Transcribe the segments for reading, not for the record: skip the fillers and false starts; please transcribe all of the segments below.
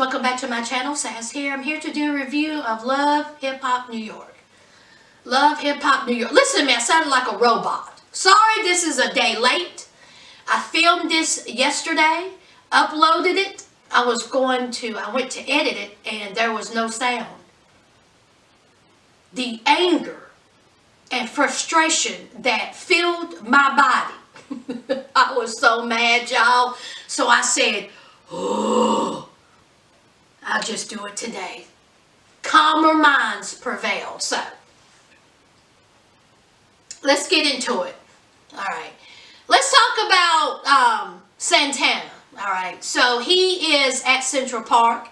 welcome back to my channel. Saz here. I'm here to do a review of Love Hip Hop New York. Love Hip Hop New York. Listen to me, I sounded like a robot. Sorry this is a day late. I filmed this yesterday, uploaded it. I went to edit it and there was no sound. The anger and frustration that filled my body. I was so mad, y'all. So I said, oh, I'll just do it today. Calmer minds prevail. So, let's get into it. All right. Let's talk about Santana. All right. So, he is at Central Park.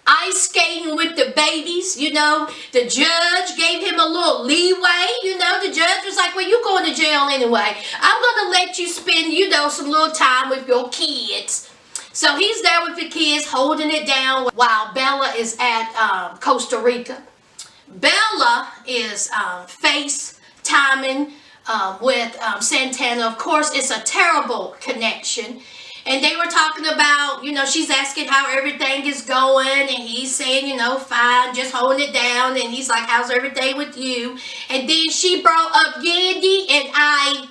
Ice skating with the babies, you know. The judge gave him a little leeway, you know. The judge was like, well, you're going to jail anyway. I'm going to let you spend, you know, some little time with your kids. So he's there with the kids, holding it down while Bella is at Costa Rica. Bella is FaceTiming with Santana. Of course, it's a terrible connection. And they were talking about, you know, she's asking how everything is going. And he's saying, you know, fine, just holding it down. And he's like, how's everything with you? And then she brought up Yandy and I.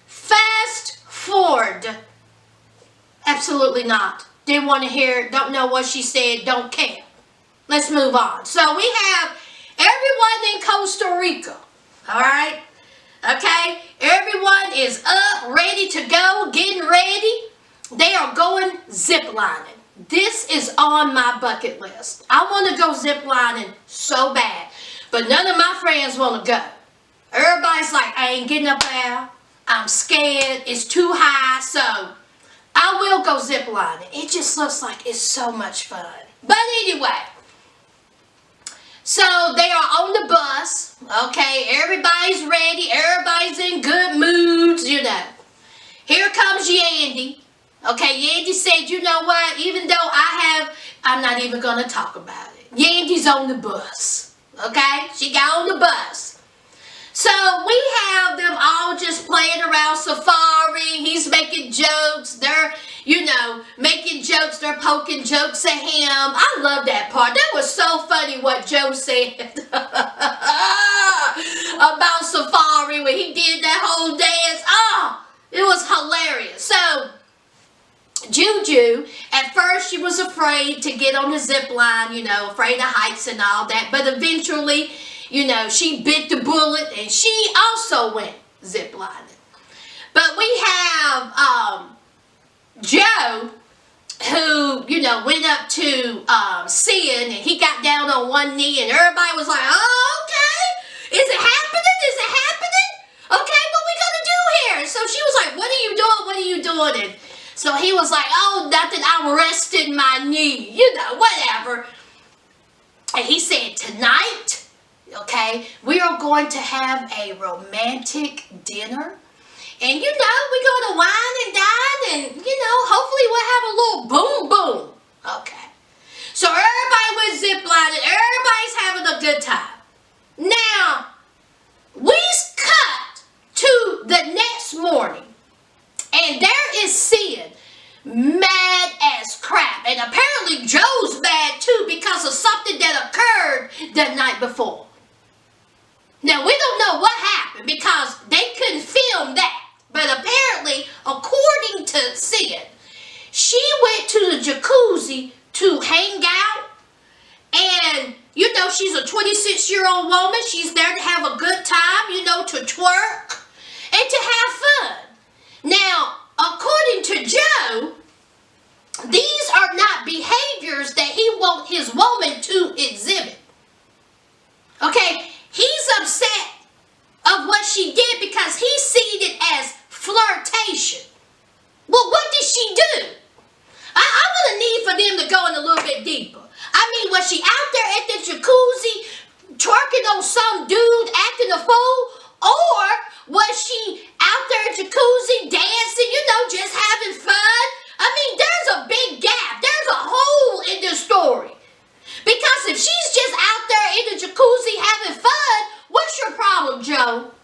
Fast forward. Absolutely not. Didn't want to hear it. Don't know what she said. Don't care. Let's move on. So we have everyone in Costa Rica. All right. Okay, everyone is up, ready to go, getting ready. They are going ziplining. This is on my bucket list. I want to go ziplining so bad, but none of my friends want to go. Everybody's like, I ain't getting up there. I'm scared. It's too high, so I will go ziplining. It just looks like it's so much fun. But anyway. So they are on the bus, okay, everybody's ready, everybody's in good moods, you know. Here comes Yandy, okay, Yandy said, you know what, even though I'm not even going to talk about it. Yandy's on the bus, okay, she got on the bus. So we have them all just playing around Safari, he's making jokes, they're, you know, making jokes, they're poking jokes at him. I love that part. That was so funny what Joe said about Safari when he did that whole dance. Oh, it was hilarious. So, Juju, at first she was afraid to get on the zip line, you know, afraid of heights and all that. But eventually, you know, she bit the bullet and she also went zip lining. But we have Joe, who, you know, went up to Sin, and he got down on one knee, and everybody was like, oh, okay, is it happening? Is it happening? Okay, what we gonna do here? So she was like, what are you doing? What are you doing? And so he was like, oh, nothing, I'm resting my knee, you know, whatever. And he said, tonight, okay, we are going to have a romantic dinner. And, you know, we're going to wine and dine and, you know, hopefully we'll have a little boom boom. Okay. So everybody was ziplining. Everybody's having a good time. Now, we cut to the next morning. And there is Sid mad as crap. And apparently Joe's mad too because of something that occurred the night before. Now, we don't know what happened because they couldn't film that. But apparently, according to Sid, she went to the jacuzzi to hang out. And, you know, she's a 26-year-old woman. She's there to have a good time, you know, to twerk and to have fun. Now, according to Joe, these are not behaviors that he wants his woman to exhibit. Okay, he's upset of what she did because he seen it as flirtation. Well, what did she do? I'm going to need for them to go in a little bit deeper. I mean, was she out there at the jacuzzi twerking on some dude acting a fool? Or was she out there at jacuzzi dancing, you know, just having fun? I mean, there's a big gap. There's a hole in this story. Because if she's just out there in the jacuzzi having fun, what's your problem, Joe?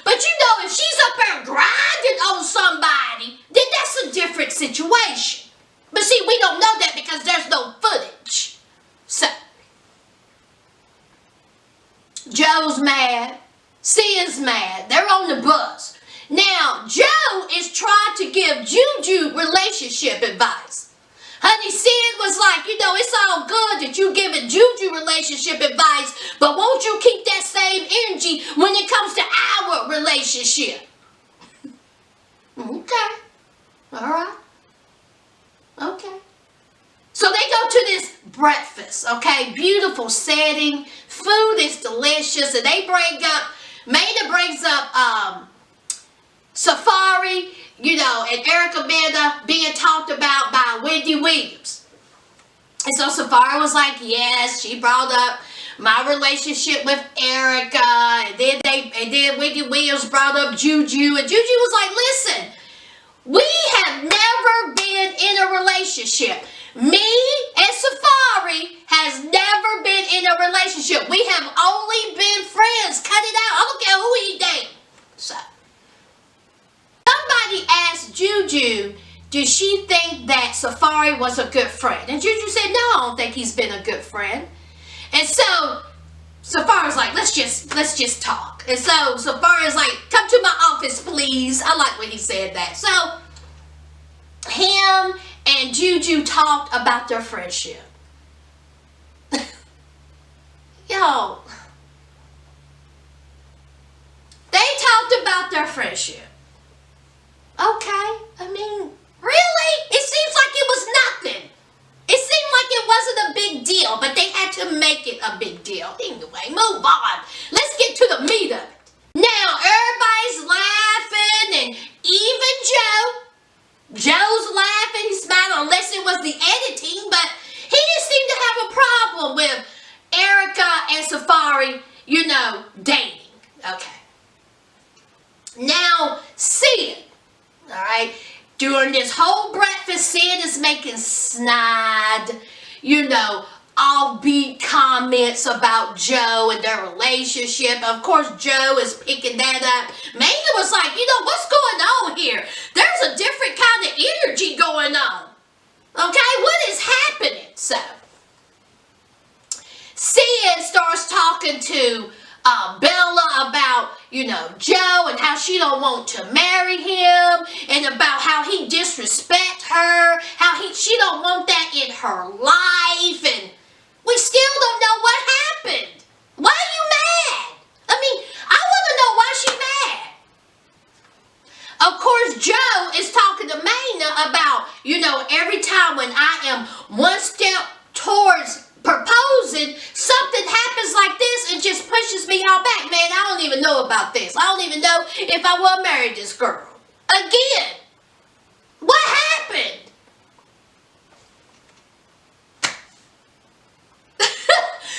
But But you know, if she's up there grinding on somebody, then that's a different situation. But see, we don't know that because there's no footage. So, Joe's mad. Cia's mad. They're on the bus. Now, Joe is trying to give Juju relationship advice. Honey, Sid was like, you know, it's all good that you giving Juju relationship advice, but won't you keep that same energy when it comes to our relationship? Okay. All right. Okay. So they go to this breakfast, okay? Beautiful setting. Food is delicious. And they bring up, Maynard brings up Safari, you know, and Erica Mena being talked about by Wendy Williams. And so Safari was like, yes, she brought up my relationship with Erica. And then Wendy Williams brought up Juju. And Juju was like, listen, we have never been in a relationship. Me and Safari has never been in a relationship. We have only been friends. Cut it out. I don't care who he dating. So, somebody asked Juju, did she think that Safari was a good friend? And Juju said, no, I don't think he's been a good friend. And so Safari's like, let's just talk. And so Safari's like, come to my office, please. I like when he said that. So him and Juju talked about their friendship. Yo, they talked about their friendship. Okay, I mean, really? It seems like it was nothing. It seemed like it wasn't a big deal, but they had to make it a big deal. Anyway, move on. Let's get to the meat of it. Now, everybody's laughing, and even Joe's laughing, he's smiling, unless it was the editing, but he didn't seem to have a problem with Erica and Safari, you know, dating. Okay. Now, Sid, all right, during this whole breakfast, Sid is making snide, you know, offbeat comments about Joe and their relationship. Of course, Joe is picking that up. Maynard was like, you know, what's going on here? There's a different kind of energy going on. Okay, what is happening? So, Sid starts talking to Bella about, you know, Joe and how she don't want to marry him, and about how he disrespect her, how she don't want that in her life, and we still don't know what happened. Why are you mad? I mean, I want to know why she's mad. Of course, Joe is talking to Maynard about, you know, every time when I am one step towards proposing, something happens like this and just pushes me out back. Man, I don't even know about this. I don't even know if I want to marry this girl. Again, what happened?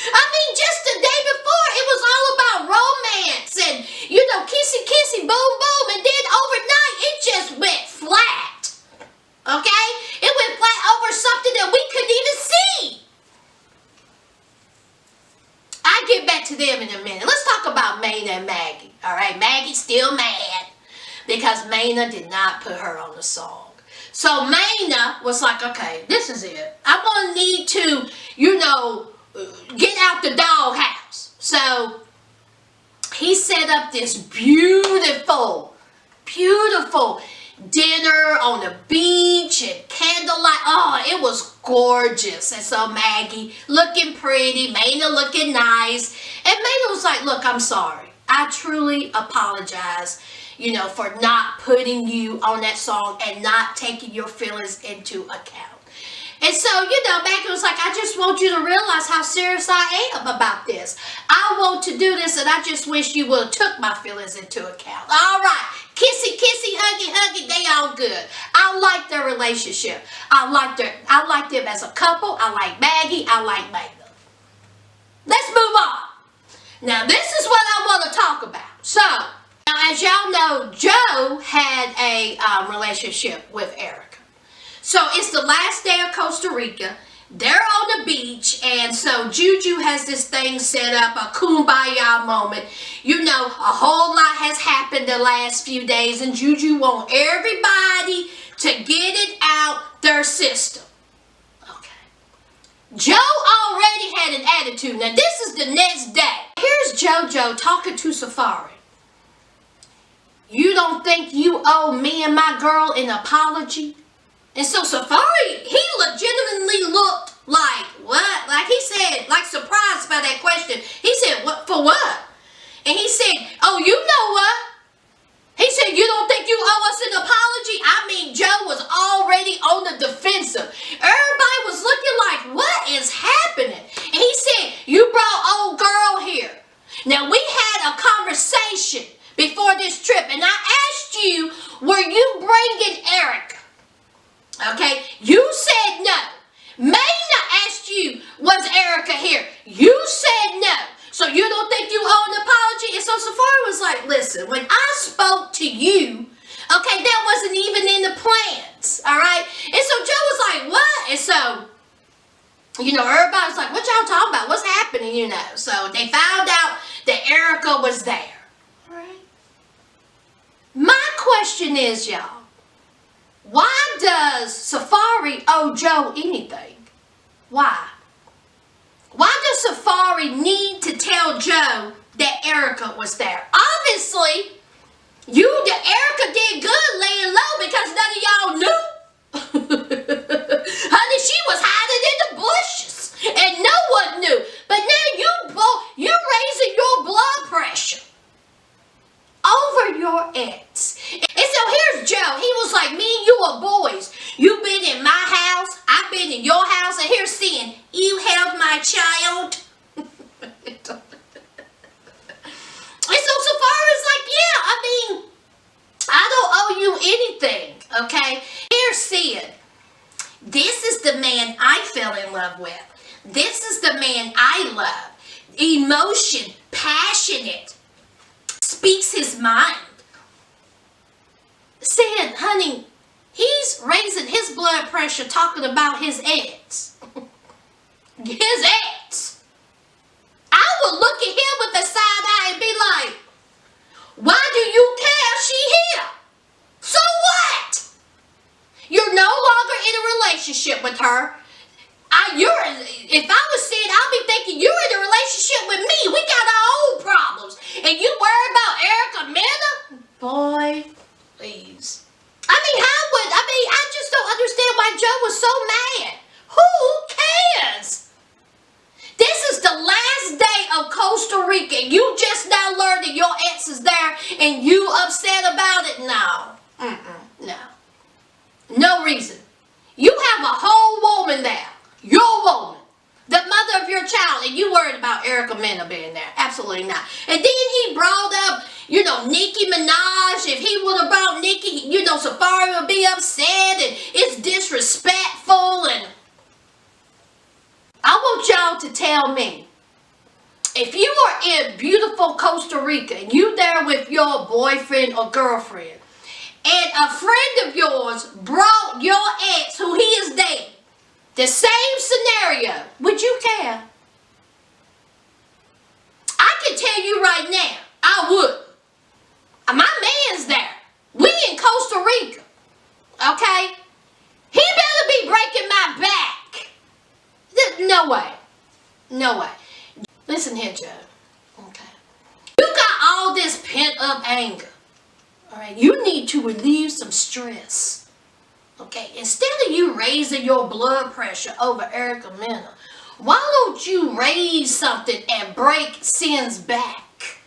I mean, just the day before, it was all about romance and, you know, kissy, kissy, boom, boom, and then overnight, it just went flat. Okay? It went flat over something that we couldn't even see. I'll get back to them in a minute. Let's talk about Maynard and Maggie. All right, Maggie's still mad because Maynard did not put her on the song. So Maynard was like, okay, this is it. I'm going to need to, you know, get out the doghouse. So he set up this beautiful dinner on the beach and candlelight. Oh, it was gorgeous. And so Maggie looking pretty, Maynard looking nice. And Maynard was like, look, I'm sorry. I truly apologize, you know, for not putting you on that song and not taking your feelings into account. And so, you know, Maggie was like, I just want you to realize how serious I am about this. I want to do this, and I just wish you would have took my feelings into account. All right. Kissy, kissy, huggy, huggy, they all good. I like their relationship. I like them as a couple. I like Maggie. I like Maynard. Let's move on. Now, this is what I want to talk about. So, now, as y'all know, Joe had a relationship with Erica. So, it's the last day of Costa Rica. they're on the beach, and so Juju has this thing set up, a kumbaya moment. You know, a whole lot has happened the last few days, and Juju wants everybody to get it out their system. Okay. Joe already had an attitude. Now, this is the next day. Here's JoJo talking to Safari. You don't think you owe me and my girl an apology? And so Safari, he legitimately looked like, what? Like he said, like surprised by that question. He said, what, for what? And he said, oh, you know what? He said, you don't think you owe us an apology? I mean, Joe was already on the defensive. Everybody was looking like, what is happening? And he said, you brought old girl here. Now, we had a conversation before this trip, and I asked you, were you bringing Erica? Okay, you said no. Mayna asked you, was Erica here? You said no. So you don't think you owe an apology? And so Safari was like, listen, when I spoke to you, okay, that wasn't even in the plans, all right? And so Joe was like, what? And so, you know, everybody was like, what y'all talking about? What's happening, you know? So they found out that Erica was there, all right? My question is, y'all, why does Safari owe Joe anything? Why? Why does Safari need to tell Joe that Erica was there? Obviously, Erica did good laying low because none of y'all knew. Honey, she was hiding in the bushes and no one knew. But now you're raising your blood pressure over your ex. And so here's Joe. He was like, me and you are boys. You've been in my house. I've been in your house. And here's Sin. You held my child. And so Safari's like, yeah, I mean, I don't owe you anything, okay? Here's Sin. This is the man I fell in love with. This is the man I love. Emotion, passionate, speaks his mind. Said, honey, he's raising his blood pressure talking about his ex. His ex. I would look at him with a side eye and be like, why do you care if she here? So what? You're no longer in a relationship with her. If I was saying, I'll be thinking you're in a relationship with me. We got our own problems. And you worry about Erica Mena? Boy, please. I just don't understand why Joe was so mad. Who cares? This is the last day of Costa Rica. You just now learned that your ex is there and you upset about it? No. No. No reason. You have a whole woman there. Your woman. The mother of your child. And you worried about Erica Mena being there. Absolutely not. And then he brought up, you know, Nicki Minaj. If he would have brought Nicki, you know, Safari would be upset. And it's disrespectful. And I want y'all to tell me, if you are in beautiful Costa Rica and you there with your boyfriend or girlfriend, and a friend of yours brought your ex who he is dating, the same scenario, would you care? I can tell you right now, I would. My man's there. We in Costa Rica. Okay? He better be breaking my back. No way. No way. Listen here, Joe. Okay. You got all this pent-up anger. Alright? You need to relieve some stress. Okay? Instead of you raising your blood pressure over Erica Mena, why don't you raise something and break Sin's back?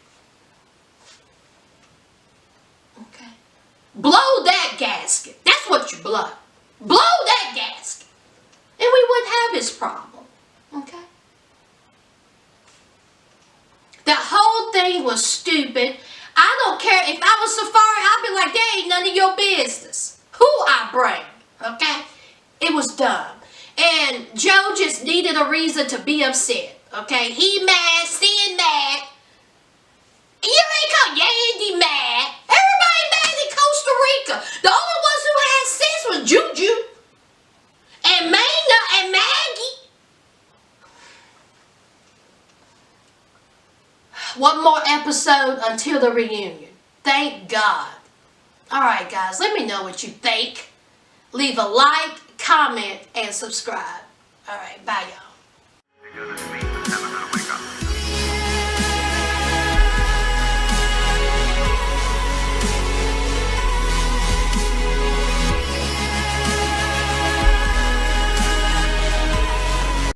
Okay? Blow that gasket. That's what you blow. Blow that gasket. And we wouldn't have his problem. Okay? The whole thing was stupid. I don't care. If I was Safari, I'd be like, that ain't none of your business. Who I bring. Okay? It was dumb. And Joe just needed a reason to be upset. Okay? He mad, Sin mad. You ain't called Yandy mad. Everybody mad in Costa Rica. The only ones who had sense was Juju and Mayna and Maggie. one more episode until the reunion. Thank God. Alright guys, let me know what you think. Leave a like, comment, and subscribe. Alright, bye y'all.